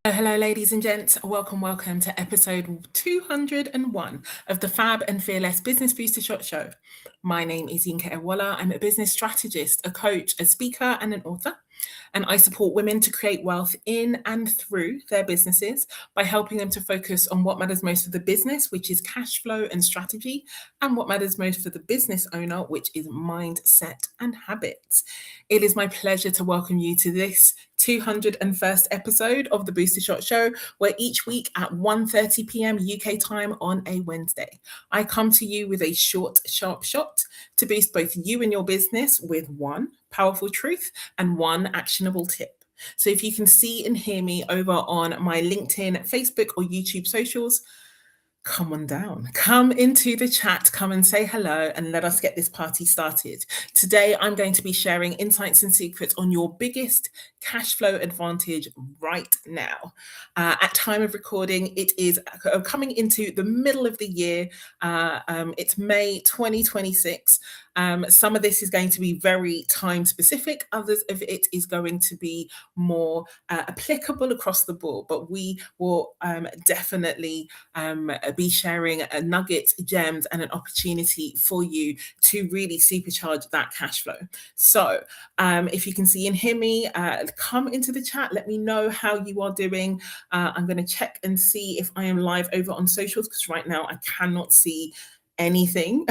Hello, ladies and gents. Welcome to episode 201 of the FAB and Fearless Business Booster Shot Show. My name is Yinka. I'm a business strategist, a coach, a speaker, and an author. And I support women to create wealth in and through their businesses by helping them to focus on what matters most for the business, which is cash flow and strategy, and what matters most for the business owner, which is mindset and habits. It is my pleasure to welcome you to this 201st episode of the Booster Shot Show, where each week at 1:30 p.m. UK time on a Wednesday, I come to you with a short, sharp shot to boost both you and your business with one powerful truth and one actionable tip. So if you can see and hear me over on my LinkedIn, Facebook, or YouTube socials, come on down, come into the chat, come and say hello, and let us get this party started. Today, I'm going to be sharing insights and secrets on your biggest cash flow advantage right now. At time of recording, it is coming into the middle of the year. It's May 2026. Some of this is going to be very time specific. Others of it is going to be more applicable across the board, but we will definitely be sharing nuggets, gems, and an opportunity for you to really supercharge that cash flow. So if you can see and hear me, come into the chat. Let me know how you are doing. I'm going to check and see if I am live over on socials, because right now I cannot see anything.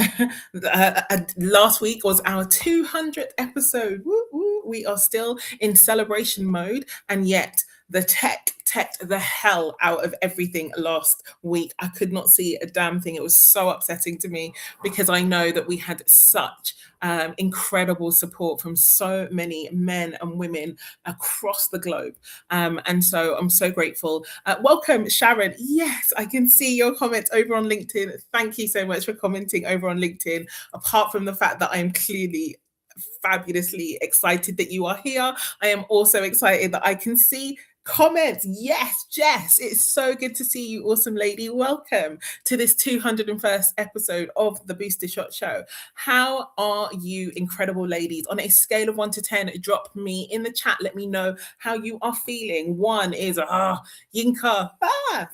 Last week was our 200th episode. Woo, woo. We are still in celebration mode, and yet the tech the hell out of everything last week. I could not see a damn thing. It was so upsetting to me, because I know that we had such incredible support from so many men and women across the globe. And so I'm so grateful. Welcome, Sharon. Yes, I can see your comments over on LinkedIn. Thank you so much for commenting over on LinkedIn. Apart from the fact that I am clearly fabulously excited that you are here, I am also excited that I can see comments. Yes, Jess, it's so good to see you, awesome lady. Welcome to this 201st episode of the Booster Shot Show. How are you, incredible ladies? On a scale of 1 to 10, drop me in the chat. Let me know how you are feeling. 1 is Yinka,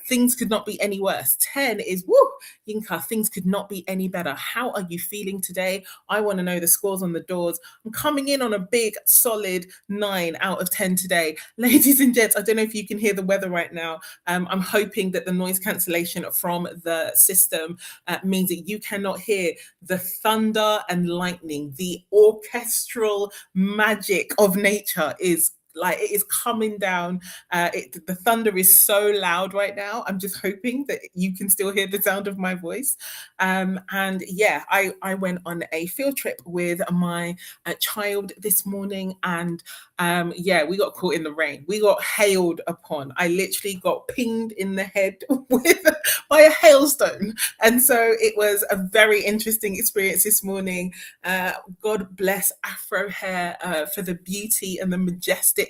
things could not be any worse. 10 is woo, Yinka, things could not be any better. How are you feeling today? I want to know the scores on the doors. I'm coming in on a big solid 9 out of 10 today. Ladies and gents, I don't know if you can hear the weather right now. I'm hoping that the noise cancellation from the system means that you cannot hear the thunder and lightning. The orchestral magic of nature is like, it is coming down. The thunder is so loud right now. I'm just hoping that you can still hear the sound of my voice. And yeah, I went on a field trip with my child this morning, and yeah, we got caught in the rain. We got hailed upon. I literally got pinged in the head by a hailstone. And so it was a very interesting experience this morning. God bless Afro hair for the beauty and the majestic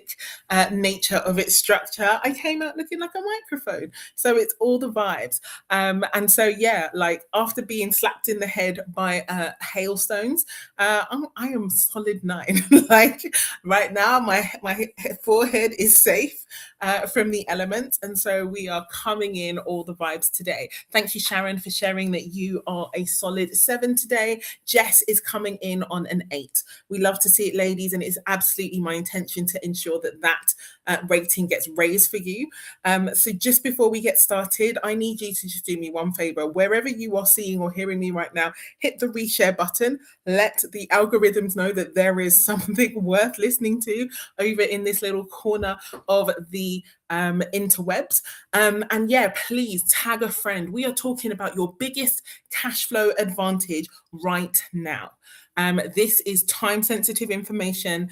nature of its structure. I came out looking like a microphone. So it's all the vibes. And so, yeah, like after being slapped in the head by hailstones, I am solid 9. Like right now, my forehead is safe from the elements. And so we are coming in all the vibes today. Thank you, Sharon, for sharing that you are a solid 7 today. Jess is coming in on an 8. We love to see it, ladies, and it's absolutely my intention to ensure that rating gets raised for you. So just before we get started, I need you to just do me one favor. Wherever you are seeing or hearing me right now, hit the reshare button. Let the algorithms know that there is something worth listening to over in this little corner of the interwebs. And yeah, please tag a friend. We are talking about your biggest cash flow advantage right now. This is time-sensitive information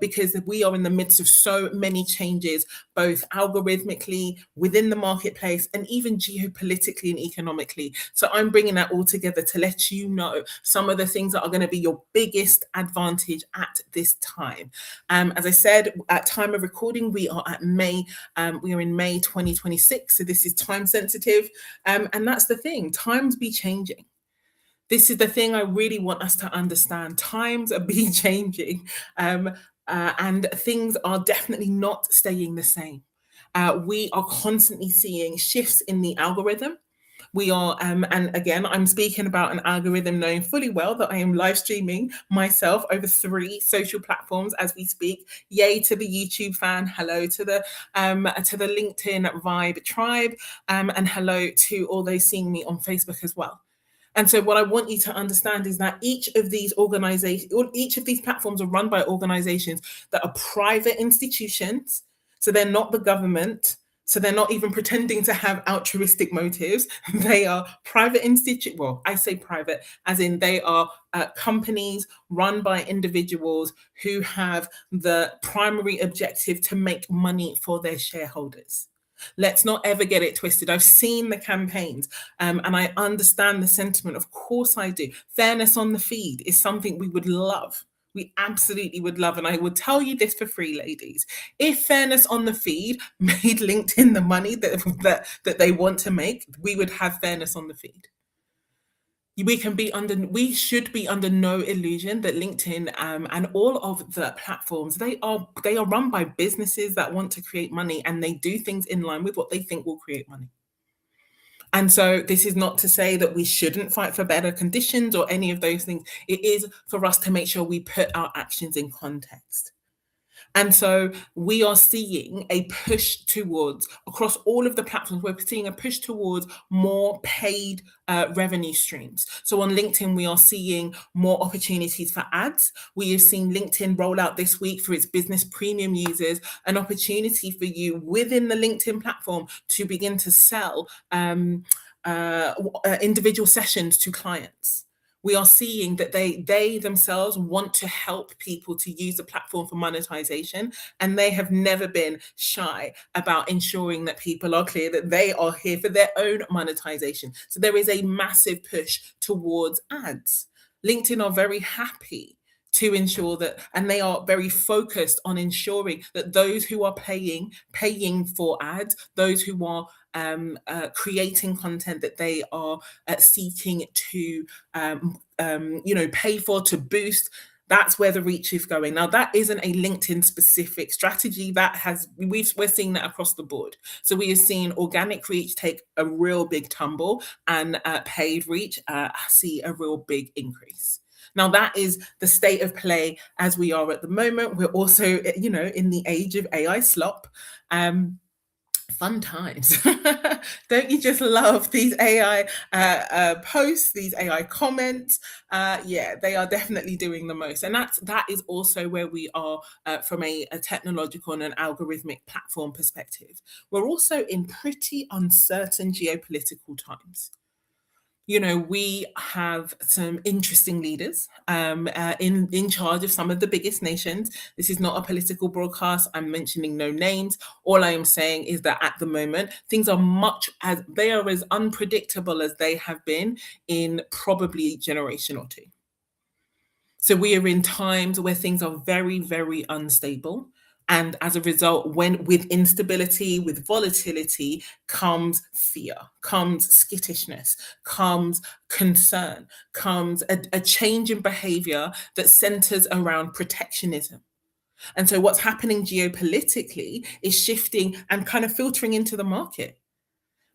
because we are in the midst of so many changes, both algorithmically within the marketplace and even geopolitically and economically. So I'm bringing that all together to let you know some of the things that are going to be your biggest advantage at this time. As I said, at time of recording, we are at May. We are in May 2026. So this is time-sensitive. And that's the thing. Times be changing. This is the thing I really want us to understand. Times are be changing, and things are definitely not staying the same. We are constantly seeing shifts in the algorithm. We are, and again, I'm speaking about an algorithm knowing fully well that I am live streaming myself over 3 social platforms as we speak. Yay to the YouTube fan, hello to the LinkedIn Vibe tribe, and hello to all those seeing me on Facebook as well. And so what I want you to understand is that each of these organizations, each of these platforms are run by organizations that are private institutions. So they're not the government. So they're not even pretending to have altruistic motives. They are private institute. Well, I say private, as in they are companies run by individuals who have the primary objective to make money for their shareholders. Let's not ever get it twisted. I've seen the campaigns, and I understand the sentiment. Of course, I do. Fairness on the feed is something we would love. We absolutely would love. And I would tell you this for free, ladies. If fairness on the feed made LinkedIn the money that they want to make, we would have fairness on the feed. We should be under no illusion that LinkedIn, and all of the platforms, they are run by businesses that want to create money, and they do things in line with what they think will create money. And so this is not to say that we shouldn't fight for better conditions or any of those things. It is for us to make sure we put our actions in context. And so we are seeing a push towards, across all of the platforms, we're seeing a push towards more paid revenue streams. So on LinkedIn, we are seeing more opportunities for ads. We have seen LinkedIn roll out this week for its business premium users an opportunity for you within the LinkedIn platform to begin to sell individual sessions to clients. We are seeing that they themselves want to help people to use the platform for monetization, and they have never been shy about ensuring that people are clear that they are here for their own monetization. So there is a massive push towards ads. LinkedIn are very happy to ensure that, and they are very focused on ensuring that those who are paying for ads, those who are creating content that they are seeking to pay for, to boost, that's where the reach is going. Now, that isn't a LinkedIn specific strategy. We're seeing that across the board. So we have seen organic reach take a real big tumble, and paid reach see a real big increase. Now, that is the state of play as we are at the moment. We're also, in the age of AI slop. Fun times. Don't you just love these AI posts, these AI comments? Yeah, they are definitely doing the most. And that is also where we are from a technological and an algorithmic platform perspective. We're also in pretty uncertain geopolitical times. We have some interesting leaders in charge of some of the biggest nations. This is not a political broadcast. I'm mentioning no names. All I am saying is that at the moment, things are as unpredictable as they have been in probably a generation or two. So we are in times where things are very, very unstable. And as a result, with instability, with volatility, comes fear, comes skittishness, comes concern, comes a change in behavior that centers around protectionism. And so what's happening geopolitically is shifting and kind of filtering into the market.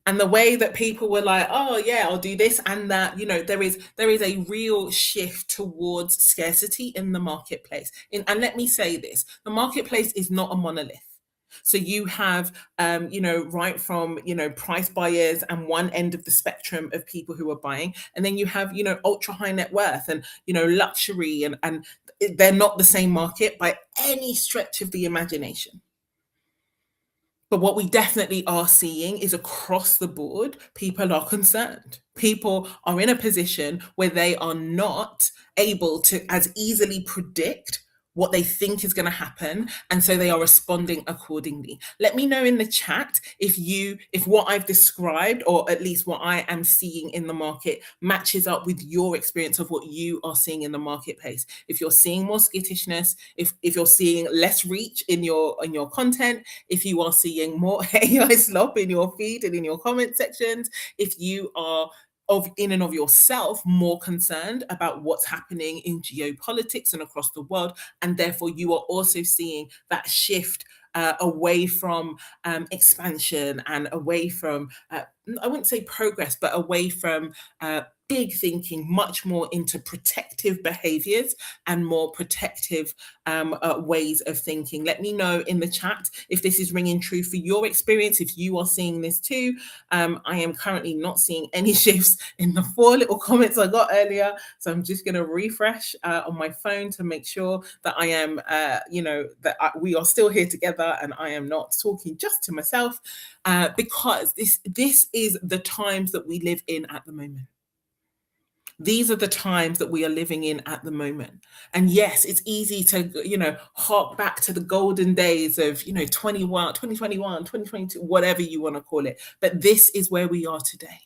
And the way that people were like, oh yeah, I'll do this and that, there is a real shift towards scarcity in the marketplace. And let me say this, the marketplace is not a monolith. So you have, right from, price buyers and one end of the spectrum of people who are buying. And then you have, ultra high net worth and, luxury, and they're not the same market by any stretch of the imagination. But what we definitely are seeing is across the board, people are concerned. People are in a position where they are not able to as easily predict what they think is going to happen, and so they are responding accordingly. Let me know in the chat if what I've described, or at least what I am seeing in the market, matches up with your experience of what you are seeing in the marketplace. If you're seeing more skittishness, if you're seeing less reach in your content, if you are seeing more AI slop in your feed and in your comment sections, if you are in and of yourself more concerned about what's happening in geopolitics and across the world, and therefore you are also seeing that shift away from expansion and away from, I wouldn't say progress, but away from big thinking, much more into protective behaviors and more protective ways of thinking. Let me know in the chat if this is ringing true for your experience, if you are seeing this too. I am currently not seeing any shifts in the 4 little comments I got earlier. So I'm just going to refresh on my phone to make sure that I am, we are still here together and I am not talking just to myself, because this is the times that we live in at the moment. These are the times that we are living in at the moment. And yes, it's easy to, hark back to the golden days of, 2021, 2022, whatever you want to call it. But this is where we are today.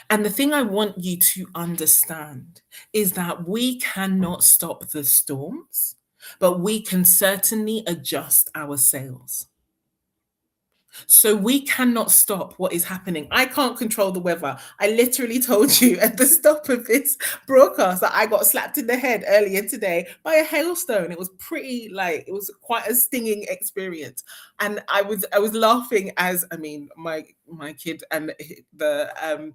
And the thing I want you to understand is that we cannot stop the storms, but we can certainly adjust our sails. So we cannot stop what is happening. I can't control the weather. I literally told you at the start of this broadcast that I got slapped in the head earlier today by a hailstone. It was it was quite a stinging experience. And I was laughing as, my kid and the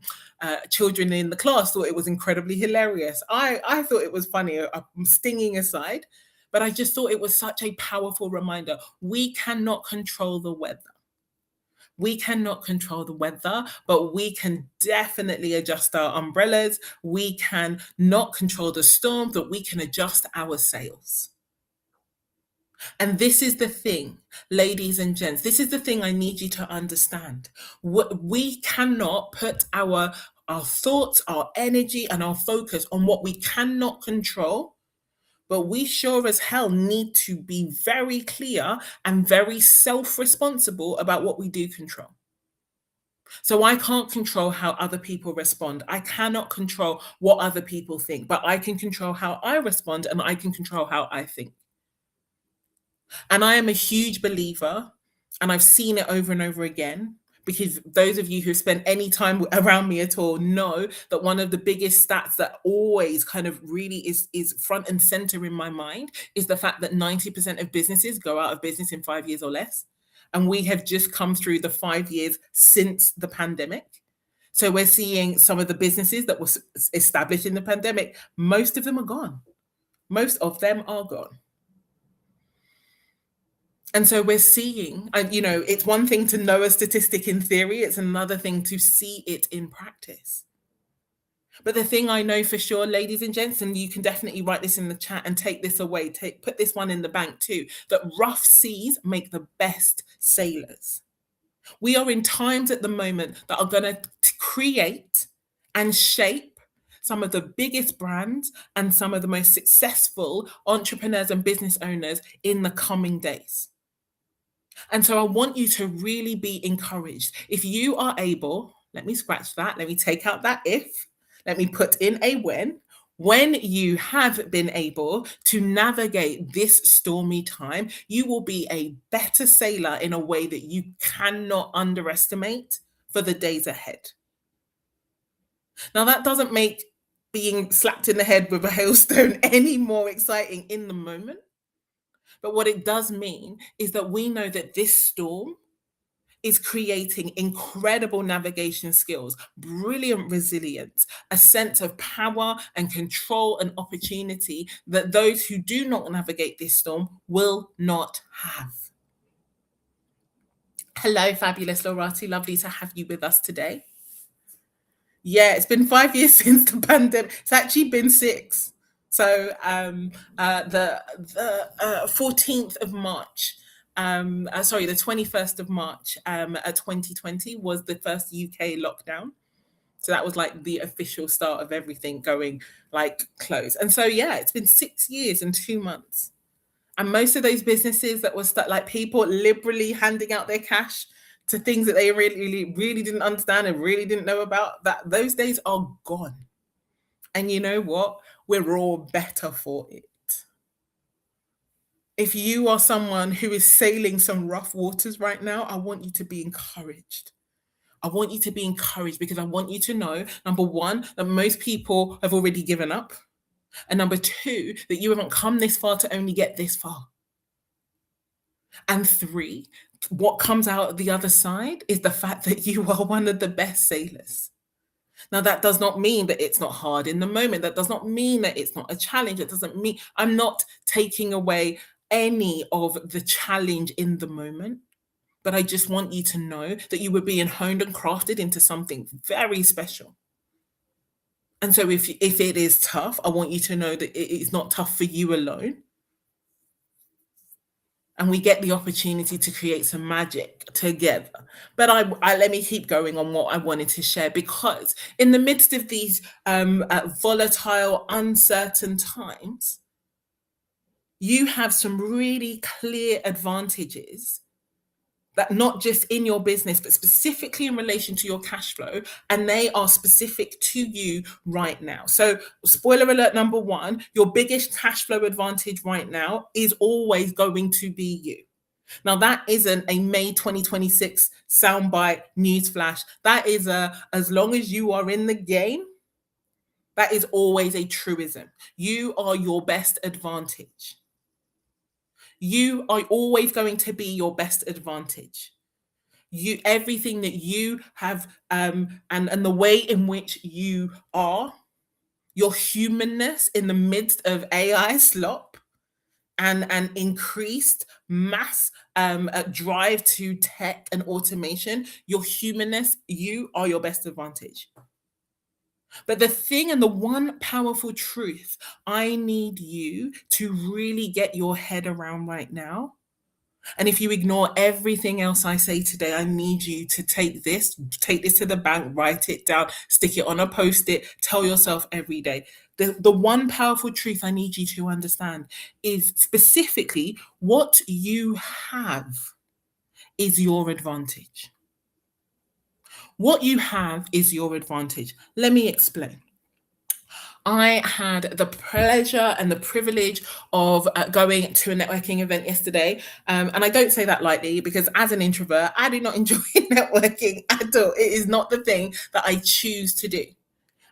children in the class thought it was incredibly hilarious. I thought it was funny, stinging aside, but I just thought it was such a powerful reminder. We cannot control the weather. We cannot control the weather, but we can definitely adjust our umbrellas. We can not control the storm, but we can adjust our sails. And this is the thing, ladies and gents, this is the thing I need you to understand. We cannot put our thoughts, our energy, and our focus on what we cannot control. But we sure as hell need to be very clear and very self-responsible about what we do control. So I can't control how other people respond. I cannot control what other people think, but I can control how I respond and I can control how I think. And I am a huge believer, and I've seen it over and over again, because those of you who spend any time around me at all know that one of the biggest stats that always kind of really is front and center in my mind is the fact that 90% of businesses go out of business in 5 years or less. And we have just come through the 5 years since the pandemic. So we're seeing some of the businesses that were established in the pandemic, most of them are gone. Most of them are gone. And so we're seeing, it's one thing to know a statistic in theory, it's another thing to see it in practice. But the thing I know for sure, ladies and gents, and you can definitely write this in the chat and take this away, put this one in the bank too, that rough seas make the best sailors. We are in times at the moment that are going to create and shape some of the biggest brands and some of the most successful entrepreneurs and business owners in the coming days. And so I want you to really be encouraged. If you are able, let me scratch that. Let me take out that if. Let me put in a when you have been able to navigate this stormy time, you will be a better sailor in a way that you cannot underestimate for the days ahead. Now, that doesn't make being slapped in the head with a hailstone any more exciting in the moment. But what it does mean is that we know that this storm is creating incredible navigation skills, brilliant resilience, a sense of power and control and opportunity that those who do not navigate this storm will not have. Hello, fabulous Lorati. Lovely to have you with us today. Yeah, it's been 5 years since the pandemic. It's actually been 6. So the 14th of March, the 21st of March 2020 was the first UK lockdown. So that was like the official start of everything going like close. And so, yeah, it's been 6 years and 2 months. And most of those businesses that were like people liberally handing out their cash to things that they really didn't understand and really didn't know about, that those days are gone. And you know what? We're all better for it. If you are someone who is sailing some rough waters right now, I want you to be encouraged. I want you to be encouraged because I want you to know, number one, that most people have already given up. And number two, that you haven't come this far to only get this far. And three, what comes out the other side is the fact that you are one of the best sailors. Now, that does not mean that it's not hard in the moment. That does not mean that it's not a challenge. It doesn't mean I'm not taking away any of the challenge in the moment. But I just want you to know that you were being honed and crafted into something very special. And so if it is tough, I want you to know that it is not tough for you alone. And we get the opportunity to create some magic together. But I let me keep going on what I wanted to share, because in the midst of these volatile, uncertain times, you have some really clear advantages that not just in your business, but specifically in relation to your cash flow, and they are specific to you right now. So, spoiler alert number one, your biggest cash flow advantage right now is always going to be you. Now, that isn't a May 2026 soundbite newsflash. That is as long as you are in the game, that is always a truism. You are your best advantage. You are always going to be your best advantage. You, everything that you have, and the way in which you are, your humanness in the midst of AI slop and an increased mass drive to tech and automation, your humanness, you are your best advantage. But the thing and the one powerful truth I need you to really get your head around right now, and if you ignore everything else I say today, I need you to take this to the bank, write it down, stick it on a post-it, tell yourself every day. The one powerful truth I need you to understand is specifically what you have is your advantage. What you have is your advantage. Let me explain. I had the pleasure and the privilege of going to a networking event yesterday. And I don't say that lightly, because as an introvert, I do not enjoy networking at all. It is not the thing that I choose to do.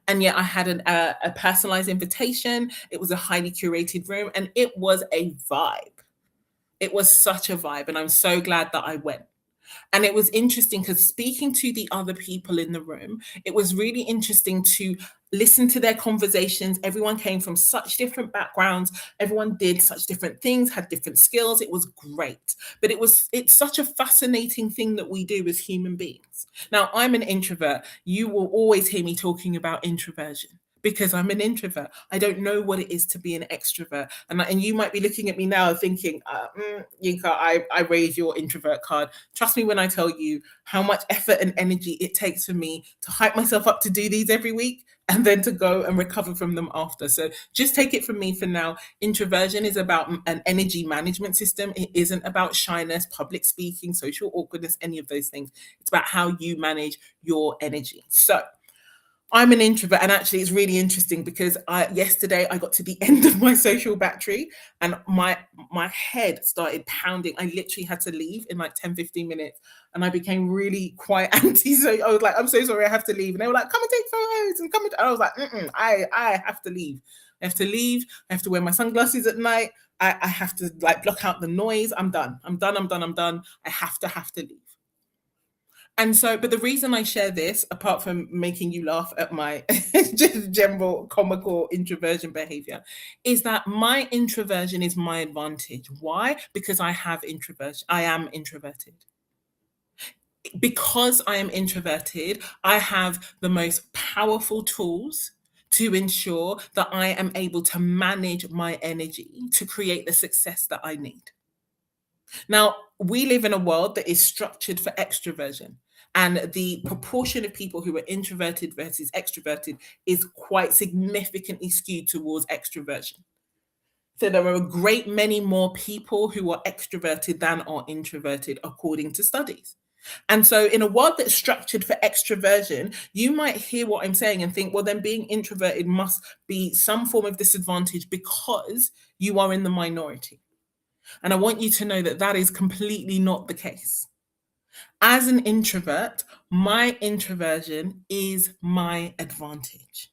And yet I had a personalized invitation. It was a highly curated room, and it was a vibe. It was such a vibe. And I'm so glad that I went. And it was interesting because speaking to the other people in the room, it was really interesting to listen to their conversations. Everyone came from such different backgrounds. Everyone did such different things, had different skills. It was great. But it's such a fascinating thing that we do as human beings. Now, I'm an introvert. You will always hear me talking about introversion, because I'm an introvert. I don't know what it is to be an extrovert. And you might be looking at me now thinking, Yinka, I raise your introvert card. Trust me when I tell you how much effort and energy it takes for me to hype myself up to do these every week and then to go and recover from them after. So just take it from me for now. Introversion is about an energy management system. It isn't about shyness, public speaking, social awkwardness, any of those things. It's about how you manage your energy. So I'm an introvert, and actually it's really interesting because yesterday I got to the end of my social battery, and my head started pounding. I literally had to leave in like 10-15 minutes, and I became really quite anti. So I was like, I'm so sorry, I have to leave. And they were like, come and take photos and come. And I was like, I have to leave. I have to leave. I have to wear my sunglasses at night. I have to like block out the noise. I'm done. I'm done. I have to leave. And so, but the reason I share this, apart from making you laugh at my just general comical introversion behavior, is that my introversion is my advantage. Why? Because I have introversion. I am introverted. Because I am introverted, I have the most powerful tools to ensure that I am able to manage my energy to create the success that I need. Now, we live in a world that is structured for extroversion. And the proportion of people who are introverted versus extroverted is quite significantly skewed towards extroversion. So there are a great many more people who are extroverted than are introverted, according to studies. And so, in a world that's structured for extroversion, you might hear what I'm saying and think, well, then being introverted must be some form of disadvantage because you are in the minority. And I want you to know that that is completely not the case. As an introvert, my introversion is my advantage.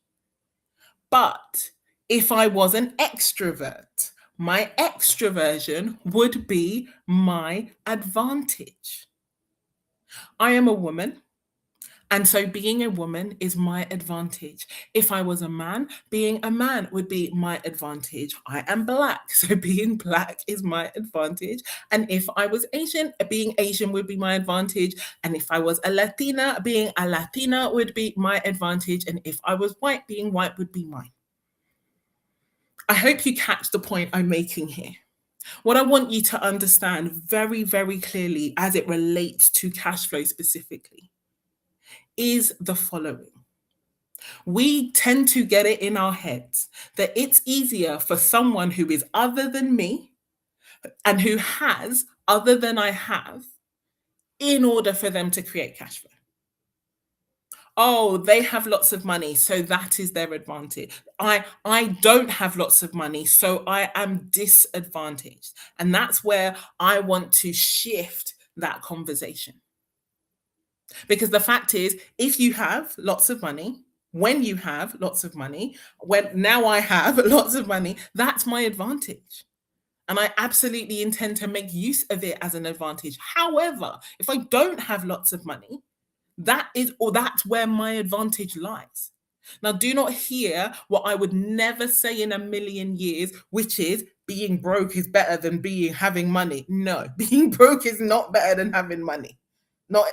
But if I was an extrovert, My extroversion would be my advantage. I am a woman. And so being a woman is my advantage. If I was a man, being a man would be my advantage. I am black, so being black is my advantage. And if I was Asian, being Asian would be my advantage. And if I was a Latina, being a Latina would be my advantage. And if I was white, being white would be mine. I hope you catch the point I'm making here. What I want you to understand very, very clearly as it relates to cash flow specifically is the following. We tend to get it in our heads that it's easier for someone who is other than me and who has other than I have in order for them to create cash flow. Oh, they have lots of money, so that is their advantage. I don't have lots of money, so I am disadvantaged. And that's where I want to shift that conversation. Because the fact is, if you have lots of money, when you have lots of money, when now I have lots of money, that's my advantage. And I absolutely intend to make use of it as an advantage. However, if I don't have lots of money, that's where my advantage lies. Now, do not hear what I would never say in a million years, which is being broke is better than having money. No, being broke is not better than having money. Not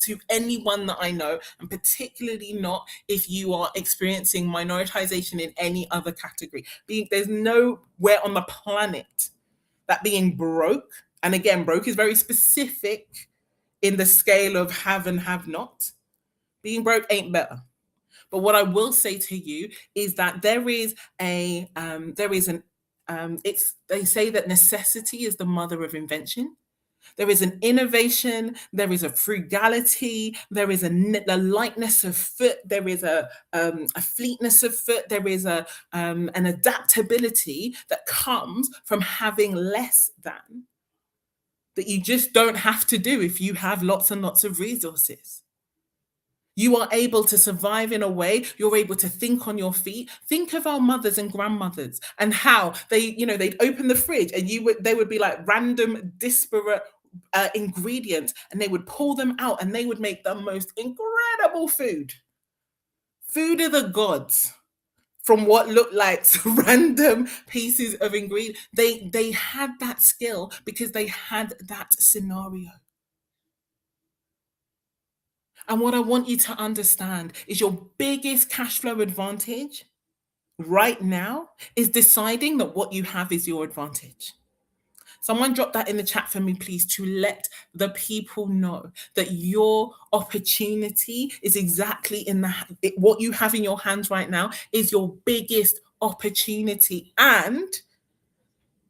to anyone that I know, and particularly not if you are experiencing minoritization in any other category. There's nowhere on the planet that being broke, and again, broke is very specific in the scale of have and have not. Being broke ain't better. But what I will say to you is that they say that necessity is the mother of invention. There is an innovation, there is a frugality, there is a lightness of foot, there is a fleetness of foot, there is an adaptability that comes from having less than, that you just don't have to do if you have lots and lots of resources. You are able to survive in a way, you're able to think on your feet. Think of our mothers and grandmothers and how they'd open the fridge and they would be like random disparate ingredients, and they would pull them out and they would make the most incredible food of the gods from what looked like random pieces of ingredient. They had that skill because they had that scenario. And what I want you to understand is your biggest cash flow advantage right now is deciding that what you have is your advantage. Someone drop that in the chat for me, please, to let the people know that your opportunity is exactly in what you have in your hands right now is your biggest opportunity, and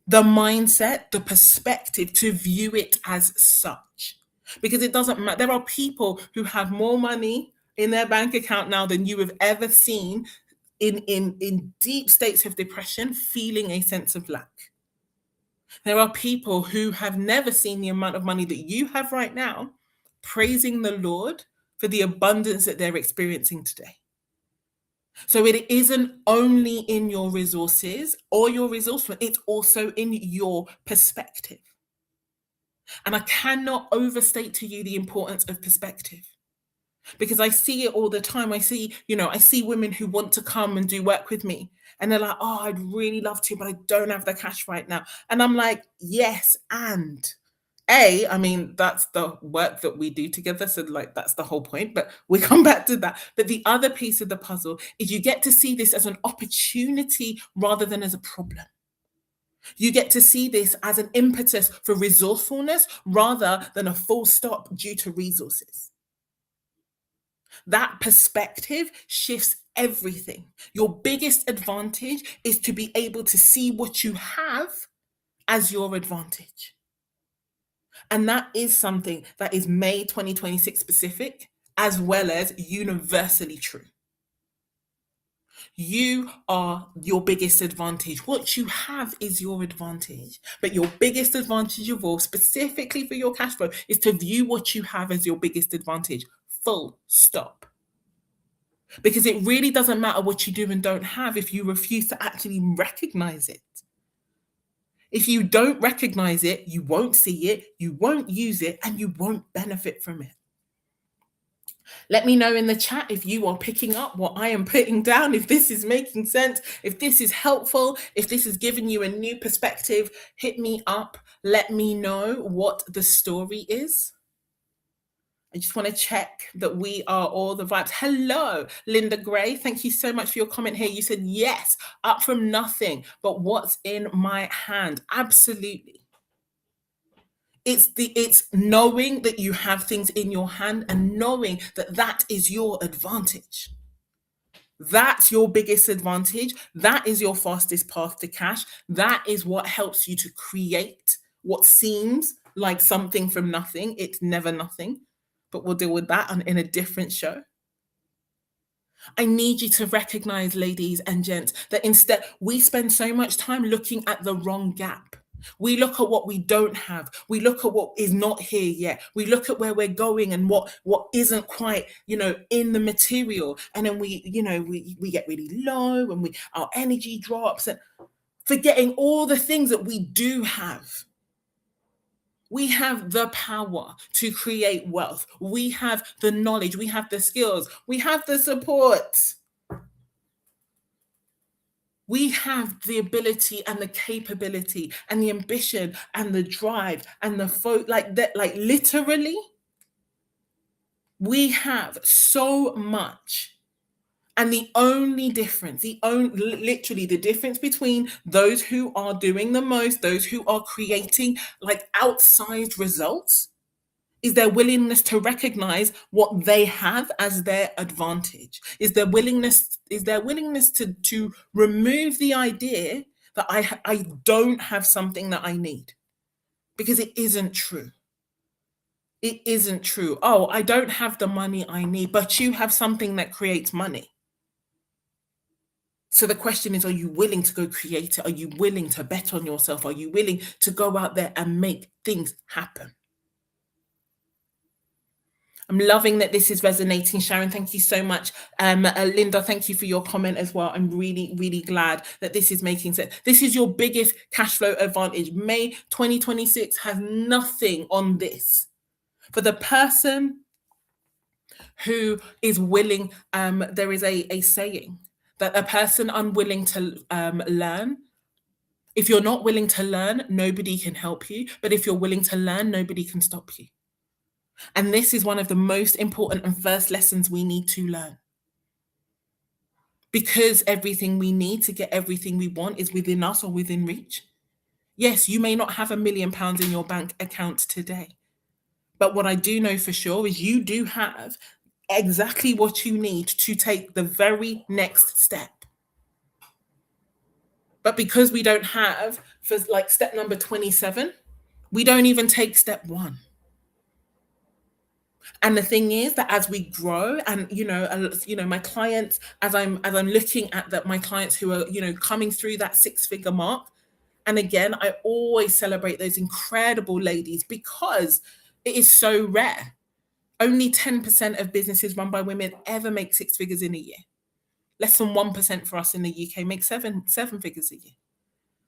the mindset, the perspective to view it as such. Because it doesn't matter. There are people who have more money in their bank account now than you have ever seen in deep states of depression, feeling a sense of lack. There are people who have never seen the amount of money that you have right now, praising the Lord for the abundance that they're experiencing today. So it isn't only in your resources or your resourcefulness, it's also in your perspective. And I cannot overstate to you the importance of perspective, because I see it all the time. I see women who want to come and do work with me, and they're like, oh, I'd really love to, but I don't have the cash right now. And I'm like, yes, and I mean, that's the work that we do together. So like, that's the whole point, but we come back to that. But the other piece of the puzzle is you get to see this as an opportunity rather than as a problem. You get to see this as an impetus for resourcefulness rather than a full stop due to resources. That perspective shifts everything. Your biggest advantage is to be able to see what you have as your advantage. And that is something that is May 2026 specific, as well as universally true. You are your biggest advantage. What you have is your advantage. But your biggest advantage of all, specifically for your cash flow, is to view what you have as your biggest advantage. Full stop. Because it really doesn't matter what you do and don't have if you refuse to actually recognize it. If you don't recognize it, you won't see it, you won't use it, and you won't benefit from it. Let me know in the chat if you are picking up what I am putting down, if this is making sense, if this is helpful, if this is giving you a new perspective. Hit me up. Let me know what the story is. I just want to check that we are all the vibes. Hello, Linda Gray. Thank you so much for your comment here. You said, yes, up from nothing, but what's in my hand? Absolutely. It's knowing that you have things in your hand and knowing that that is your advantage. That's your biggest advantage. That is your fastest path to cash. That is what helps you to create what seems like something from nothing. It's never nothing, but we'll deal with that in a different show. I need you to recognize, ladies and gents, that instead we spend so much time looking at the wrong gap. We look at what we don't have. We look at what is not here yet. We look at where we're going and what isn't quite, in the material. And then we get really low and our energy drops, and forgetting all the things that we do have. We have the power to create wealth. We have the knowledge. We have the skills. We have the support. We have the ability and the capability and the ambition and the drive and the like literally, we have so much. And the only difference, literally the difference between those who are doing the most, those who are creating like outsized results, is their willingness to recognize what they have as their advantage. Is their willingness to remove the idea that I don't have something that I need, because it isn't true. It isn't true. Oh, I don't have the money I need, but you have something that creates money. So the question is, are you willing to go create it? Are you willing to bet on yourself? Are you willing to go out there and make things happen? I'm loving that this is resonating. Sharon, thank you so much. Linda, thank you for your comment as well. I'm really, really glad that this is making sense. This is your biggest cash flow advantage. May 2026 has nothing on this. For the person who is willing, there is a saying that a person unwilling to learn, if you're not willing to learn, nobody can help you. But if you're willing to learn, nobody can stop you. And this is one of the most important and first lessons we need to learn. Because everything we need to get everything we want is within us or within reach. Yes, you may not have £1 million in your bank account today. But what I do know for sure is you do have exactly what you need to take the very next step. But because we don't have, for like step number 27, we don't even take step 1. And the thing is that as we grow, and my clients, as I'm looking at my clients who are coming through that 6-figure mark, and again, I always celebrate those incredible ladies because it is so rare. Only 10% of businesses run by women ever make 6 figures in a year. Less than 1% for us in the UK make seven figures a year.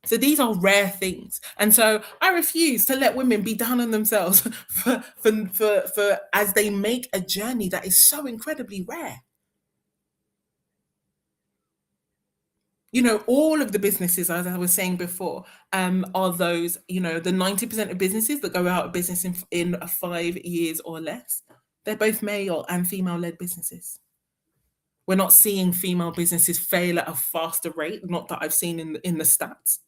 So these are rare things. And so I refuse to let women be down on themselves for as they make a journey that is so incredibly rare. All of the businesses, as I was saying before, are those, the 90% of businesses that go out of business in 5 years or less. They're both male and female-led businesses. We're not seeing female businesses fail at a faster rate, not that I've seen in the stats.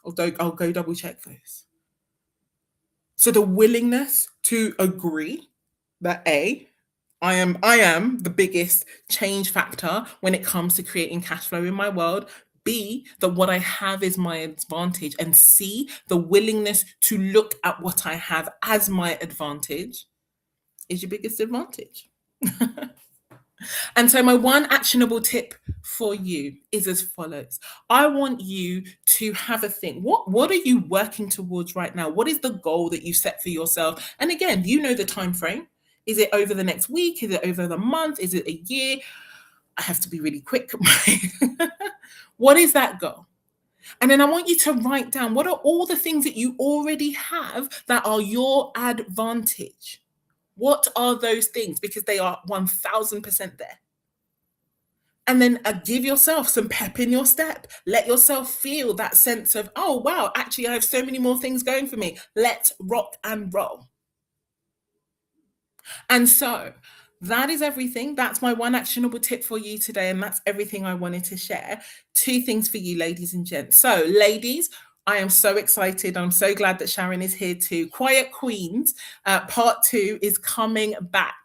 I'll go double check those. So the willingness to agree that I am the biggest change factor when it comes to creating cash flow in my world. B, that what I have is my advantage. And C, the willingness to look at what I have as my advantage is your biggest advantage. And so my one actionable tip for you is as follows. I want you to have a think. What are you working towards right now? What is the goal that you set for yourself? And again, the time frame. Is it over the next week? Is it over the month? Is it a year? I have to be really quick. What is that goal? And then I want you to write down what are all the things that you already have that are your advantage. What are those things? Because they are 1000% there. And then give yourself some pep in your step. Let yourself feel that sense of, oh, wow, actually, I have so many more things going for me. Let's rock and roll. And so that is everything. That's my one actionable tip for you today. And that's everything I wanted to share. Two things for you, ladies and gents. So, ladies, I am so excited. I'm so glad that Sharon is here too. Quiet Queens, part 2 is coming back.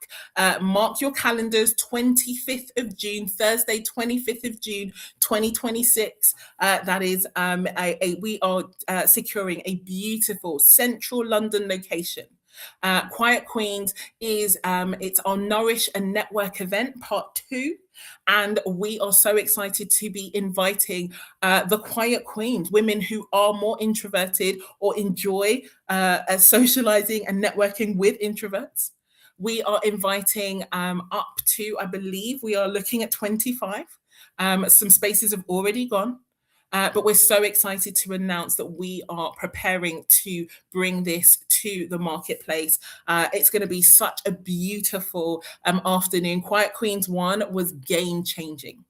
Mark your calendars, 25th of June, Thursday, 25th of June, 2026. That is, we are securing a beautiful central London location. Quiet Queens is it's our Nourish and Network event, part 2. And we are so excited to be inviting the quiet queens, women who are more introverted or enjoy socializing and networking with introverts. We are inviting up to, I believe, we are looking at 25. Some spaces have already gone. But we're so excited to announce that we are preparing to bring this to the marketplace. It's going to be such a beautiful afternoon. Quiet Queens 1 was game changing.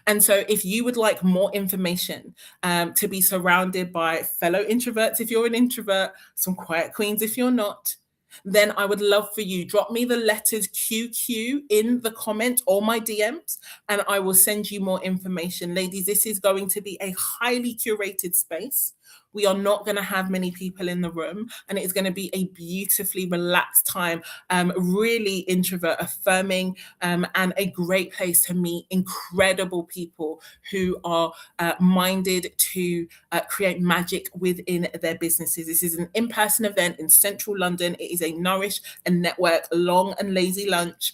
And so, if you would like more information to be surrounded by fellow introverts, if you're an introvert, some quiet queens if you're not, then I would love for you. Drop me the letters QQ in the comment or my DMs, and I will send you more information. Ladies, this is going to be a highly curated space. We are not going to have many people in the room, and it is going to be a beautifully relaxed time, really introvert affirming, and a great place to meet incredible people who are minded to create magic within their businesses. This is an in-person event in central London. It is a Nourish and Network long and lazy lunch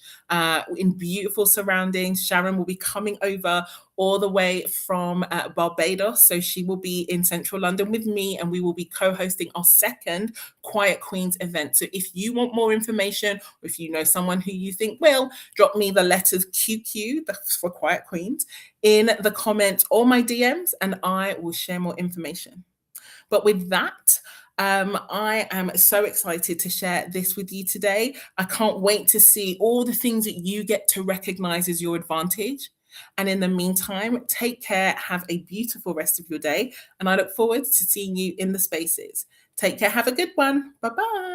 in beautiful surroundings. Sharon will be coming over all the way from Barbados. So she will be in central London with me, and we will be co-hosting our second Quiet Queens event. So if you want more information, or if you know someone who you think will, drop me the letters QQ, that's for Quiet Queens, in the comments or my DMs, and I will share more information. But with that, I am so excited to share this with you today. I can't wait to see all the things that you get to recognize as your advantage. And in the meantime, take care, have a beautiful rest of your day, and I look forward to seeing you in the spaces. Take care, have a good one. Bye bye.